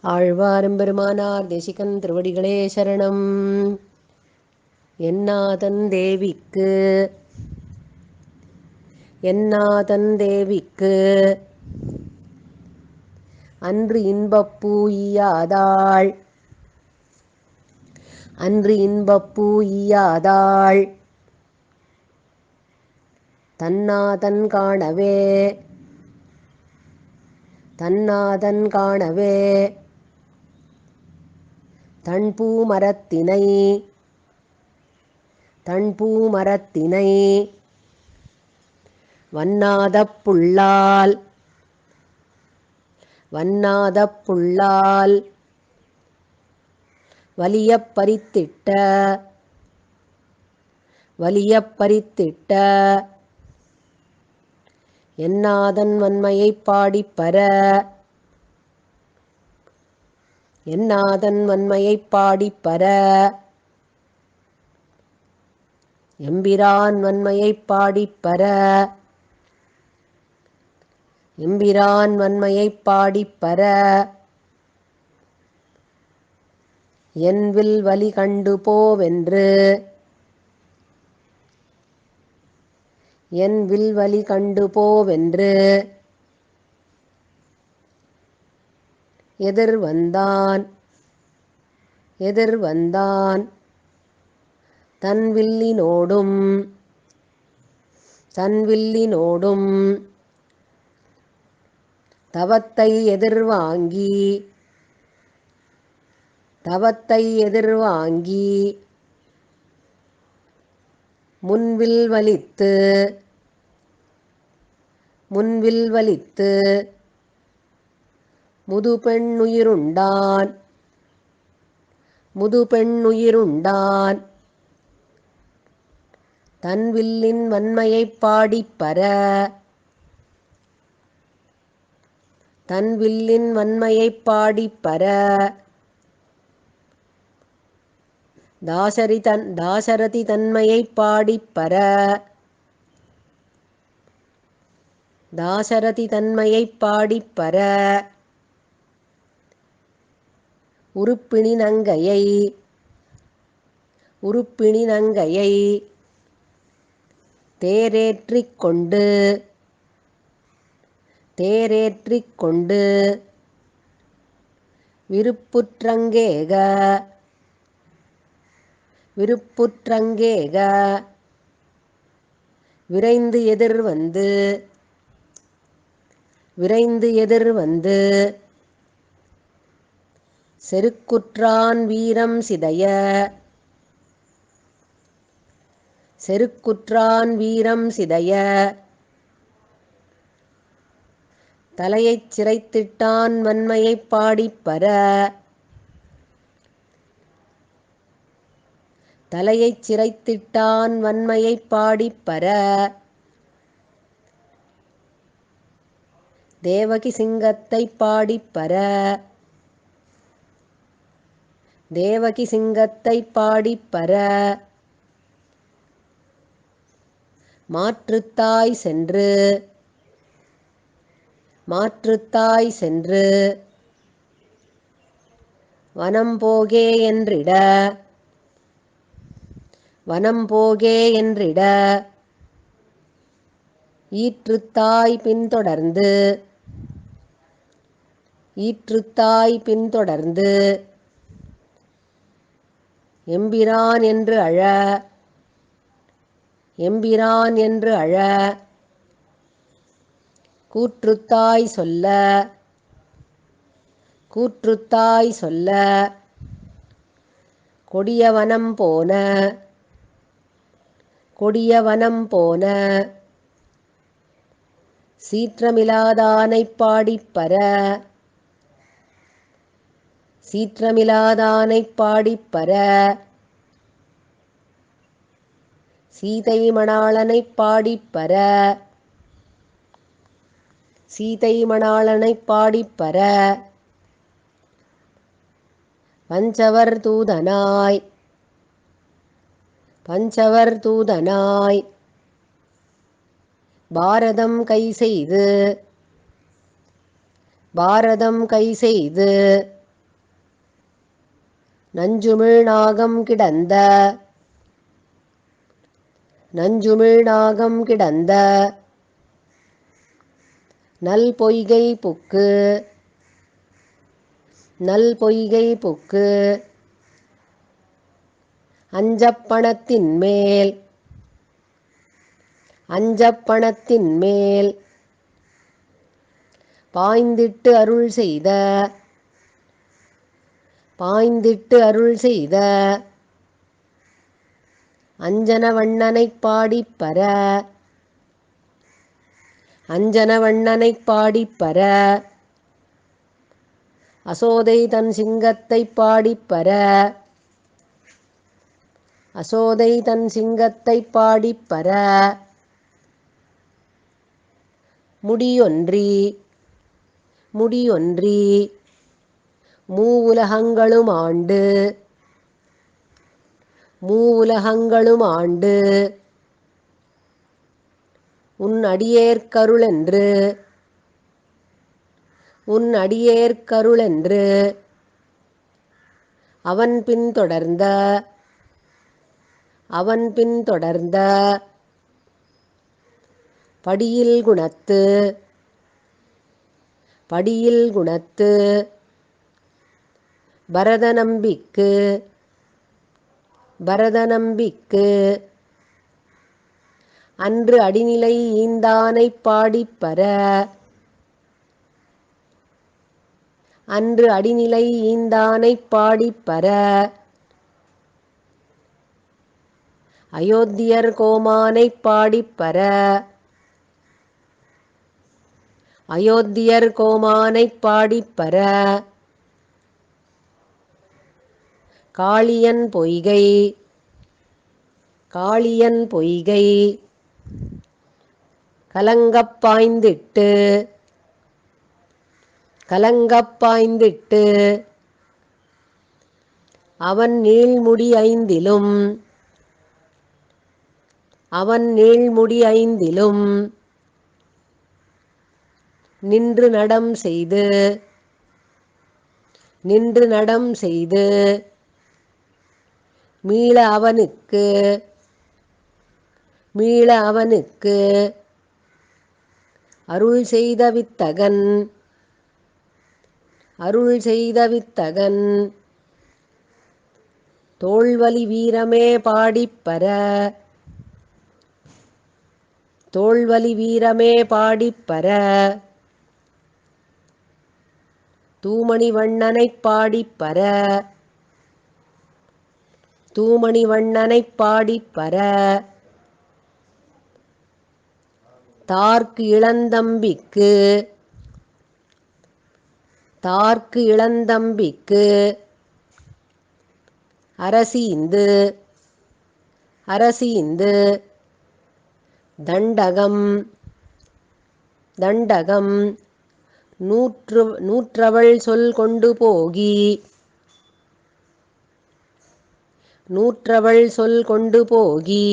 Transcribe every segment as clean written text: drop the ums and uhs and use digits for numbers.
ஆழ்வாரும் பெருமானார் தேசிகன் திருவடிகளே சரணம். என்னாதன் தேவிக்கு அன்று இன்பப்பூ ஈயாதாள் தன்னாதன் காணவே தன்பூ மரத்தினை வண்ணாத புள்ளால் வலியப் பறித்திட்ட என்னாதன் வன்மையைப் பாடிப்பர எம்பிரான் வன்மையைப் பாடிப்பர என்வில் வலி கண்டு போவென்று எதிர்வந்தான் தன்வில்லினோடும் தவத்தை எதிர்வாங்கி முன்வில் வலித்து முதுபெண்ணுயிருண்டான் தன்வில்லின் வன்மையைப் பாடிப்பர தாசரதி தன்மையைப் பாடிப்பர உருப்பிணி நங்கையை தேரேற்றிக் கொண்டு விருப்புற்றங்கேக விரைந்து எதிர்வந்து செருக்குற்றான் வீரம் சிதைய தலையைச் சிரைத்திட்டான் வன்மையைப் பாடிப்பர தேவகி சிங்கத்தைப் பாடிப்பர மாற்றுத்தாய் சென்று வனம் போகே என்றிட ஈற்றுத்தாய் பின்தொடர்ந்து எம்பிரான் என்று அழ கூற்றுத்தாய் சொல்ல கொடியவனம் போன சீற்றமிலாதானைப் பாடிப்பர சீதை மணாளனைப் பாடிப்பர பஞ்சவர் தூதனாய் பாரதம் கை செய்து நஞ்சுமிழ் நாகம் கிடந்த நஞ்சுமிழ் நாகம் கிடந்த நல் பொய்கை புக்கு நல் பொய்கை புக்கு அஞ்சப்பணத்தின் மேல் அஞ்சப்பணத்தின் மேல் பாய்ந்திட்டு அருள் செய்த பாய்ந்திட்டு அருள் செய்த அஞ்சனவண்ணனைப் பாடிப்பர அஞ்சனவண்ணனைப் பாடிப்பர அசோதை தன் சிங்கத்தைப் பாடிப்பர அசோதை தன் சிங்கத்தைப் பாடிப்பர முடியொன்றி முடியொன்றி மூவுலகங்களும் ஆண்டு மூவுலகங்களும் ஆண்டு உன் அடியேற்கருளென்று உன் அடியேற்கருளென்று அவன் பின்தொடர்ந்த அவன் பின்தொடர்ந்த படியில் குணத்து படியில் குணத்து பரதநம்பிக்கு பரதநம்பிக்கு அன்று அடிநிலை ஈந்தானைப் பாடிப்பர அன்று அடிநிலை ஈந்தானைப் பாடிப்பர அயோத்தியர் கோமானைப் பாடிப்பர அயோத்தியர் கோமானைப் பாடிப்பர காளியன் பொய்கை காளியன் பொய்கை கலங்கப் பாய்ந்திட்டு கலங்கப் பாய்ந்திட்டு அவன் நீள்முடி ஐந்திலும் அவன் நீள்முடி ஐந்திலும் நின்று நடம் செய்து நின்று நடம் செய்து மீள அவனுக்கு மீள அவனுக்கு அருள் செய்த வித்தகன் அருள் செய்த வித்தகன் தோள்வலி வீரமே பாடிப்பர தோள்வலி வீரமே பாடிப்பர தூமணி வண்ணனைப் பாடிப்பர தூமணி வண்ணனைப் பாடிப்பர தார்க்கு இளந்தம்பிக்கு தார்க்கு இளந்தம்பிக்கு அரசீந்து அரசீந்து தண்டகம் தண்டகம் நூற்றவள் சொல் கொண்டு போகி நூற்றவள் சொல் கொண்டு போகி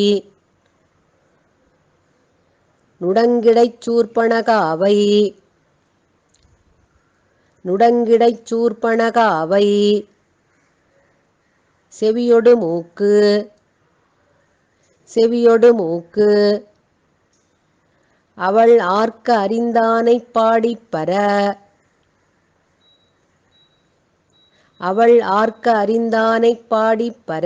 நுடங்கிடைச் சூர்ப்பணகாவை நுடங்கிடைச் சூர்ப்பணகாவை செவியொடு மூக்கு செவியொடு மூக்கு அவள் ஆர்க்க அறிந்தானைப் பாடிப்பர அவள் ஆர்க்க அறிந்தானைப் பாடிப்பர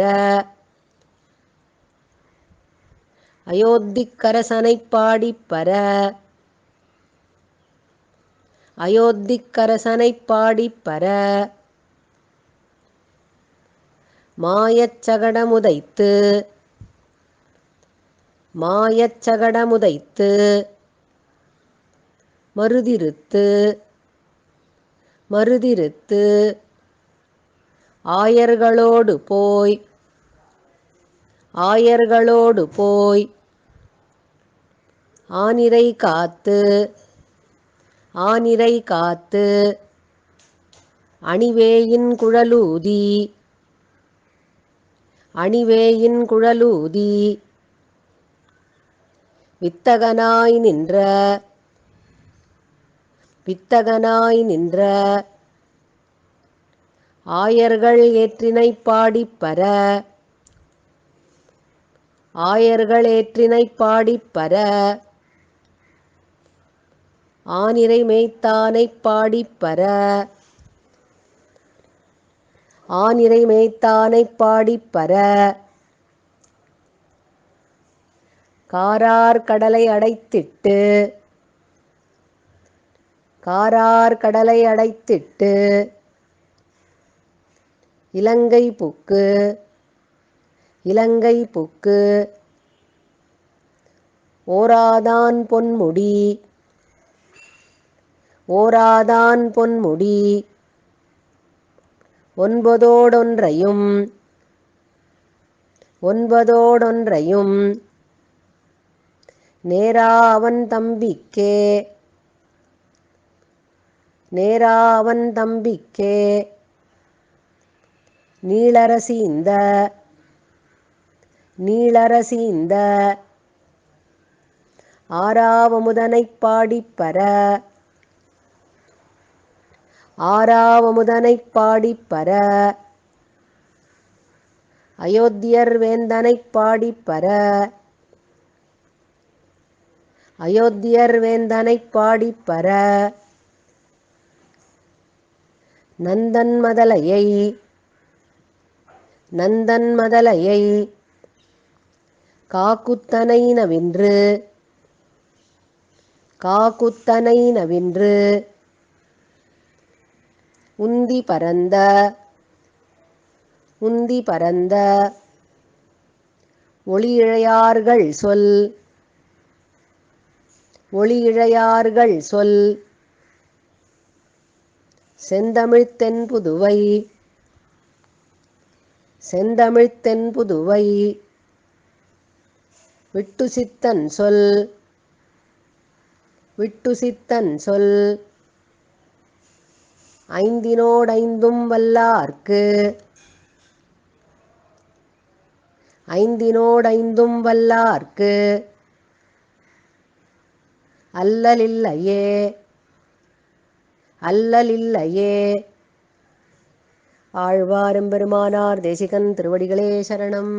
அயோத்திக்கரசனைப் பாடிப்பர அயோத்திக்கரசனைப் பாடிப்பர மாயச்சகடமுதைத்து மாயச்சகடமுதைத்து மருதிருத்து மருதிருத்து ஆயர்களோடு போய் ஆயர்களோடு போய் ஆனிரை காத்து ஆனிரை காத்து அணிவேயின் குழலூதி அணிவேயின் குழலூதி வித்தகனாய் நின்ற வித்தகனாய் நின்ற ஆயர்கள் ஏற்றினைப் பாடிப்பர ஆயர்கள் ஏற்றினைப் பாடிப்பர ஆனிரை மேய்த்தானைப் பாடிப்பர ஆனிரை மேய்த்தானைப் பாடிப்பர காரார் கடலை அடைத்திட்டு காரார் கடலை அடைத்திட்டு இலங்கை புக்கு இலங்கை புக்கு ஓராதான் பொன்முடி ஓராதான் பொன்முடி ஒன்பதோடொன்றையும் ஒன்பதோடொன்றையும் நேரா அவன் தம்பிக்கே நேரா அவன் தம்பிக்கே நீளரசீந்த நீளரசீந்த ஆராவமுதனைப் பாடிப்பர ஆராவமுதனைப் பாடிப்பர அயோத்தியர் வேந்தனைப் பாடிப்பர அயோத்தியர் வேந்தனைப் பாடிப்பர நந்தன் மதலையை நந்தன் மதலையை காக்குத்தனை நவின்று காக்குத்தனை நவின்று உந்தி பரந்த உந்தி பரந்த ஒளியிழையார்கள் சொல் ஒளியிழையார்கள் சொல் செந்தமிழ்த் தென்புதுவை செந்தமிழ்த் தென்புதுவை விட்டுசித்தன் சொல் விட்டுசித்தன் சொல் ஐந்தினோடைந்தும் வல்லார்க்கு ஐந்தினோடைந்தும் வல்லார்க்கு அல்லலில்லையே அல்லலில்லையே. ஆழ்வார் எம்பெருமானார் தேசிகன் திருவடிகளே சரணம்.